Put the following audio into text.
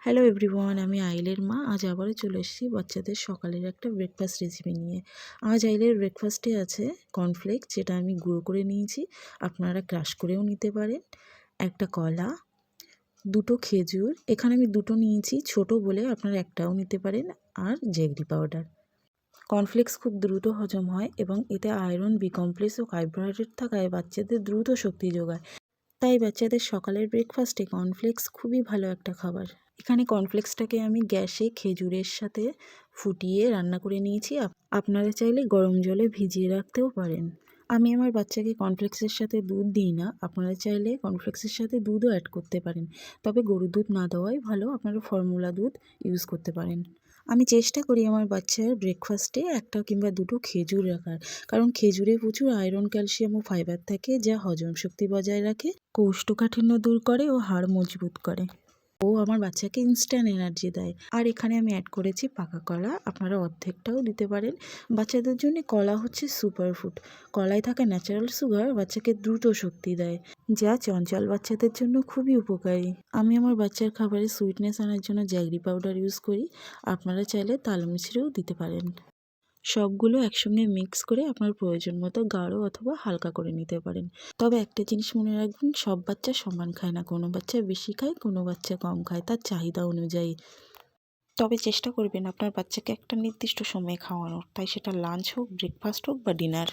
Hello everyone, আমি আইলের মা। আজ আবারও চলে এসেছি বাচ্চাদের সকালের একটা ব্রেকফাস্ট রেসিপি নিয়ে। আজ আইলের ব্রেকফাস্টে আছে কর্নফ্লেক্স, যেটা আমি গুঁড়ো করে নিয়েছি, আপনারা ক্রাশ করেও নিতে পারেন, একটা কলা, দুটো খেজুর, এখানে আমি দুটো নিয়েছি ছোট বলে, আপনারা একটাও নিতে পারেন, আর জেগরি পাউডার। কর্নফ্লেক্স খুব দ্রুত হজম হয় এবং এতে আয়রন, বি কমপ্লেক্স ও কার্বোহাইড্রেট থাকায় বাচ্চাদের দ্রুত শক্তি যোগায়। তাই বাচ্চাদের সকালের ব্রেকফাস্টে কর্নফ্লেক্স খুবই ভালো একটা খাবার। এখানে কর্নফ্লেক্সটাকে আমি গ্যাসে খেজুরের সাথে ফুটিয়ে রান্না করে নিয়েছি। আপনারা চাইলে গরম জলে ভিজিয়ে রাখতেও পারেন। আমি আমার বাচ্চাকে কর্নফ্লেক্সের সাথে দুধ দিই না, আপনারা চাইলে কর্নফ্লেক্সের সাথে দুধও অ্যাড করতে পারেন, তবে গরুর দুধ না দেওয়াই ভালো, আপনারা ফর্মুলা দুধ ইউজ করতে পারেন। আমি চেষ্টা করি আমার বাচ্চার ব্রেকফাস্টে একটা কিংবা দুটো খেজুর রাখার, কারণ খেজুরে প্রচুর আয়রন, ক্যালসিয়াম ও ফাইবার থাকে, যা হজম শক্তি বজায় রাখে, কোষ্ঠকাঠিন্য দূর করে ও হাড় মজবুত করে। ও আমার বাচ্চাকে ইনস্ট্যান্ট এনার্জি দেয়। আর এখানে আমি অ্যাড করেছি পাকা কলা, আপনারা অর্ধেকটাও দিতে পারেন। বাচ্চাদের জন্য কলা হচ্ছে সুপার ফুড। কলায় থাকা ন্যাচারাল সুগার বাচ্চাকে দ্রুত শক্তি দেয়, যা চঞ্চল বাচ্চাদের জন্য খুবই উপকারী। আমি আমার বাচ্চার খাবারে সুইটনেস আনার জন্য জ্যাগরি পাউডার ইউজ করি, আপনারা চাইলে তাল মিছরিও দিতে পারেন। সবগুলো একসঙ্গে মিক্স করে আপনার প্রয়োজন মতো গাঢ় অথবা হালকা করে নিতে পারেন। তবে একটা জিনিস মনে রাখবেন, সব বাচ্চা সমান খায় না, কোনো বাচ্চা বেশি খায়, কোনো বাচ্চা কম খায়, তার চাহিদা অনুযায়ী। তবে চেষ্টা করবেন আপনার বাচ্চাকে একটা নির্দিষ্ট সময়ে খাওয়ানোর, তাই সেটা লাঞ্চ হোক, ব্রেকফাস্ট হোক বা ডিনার।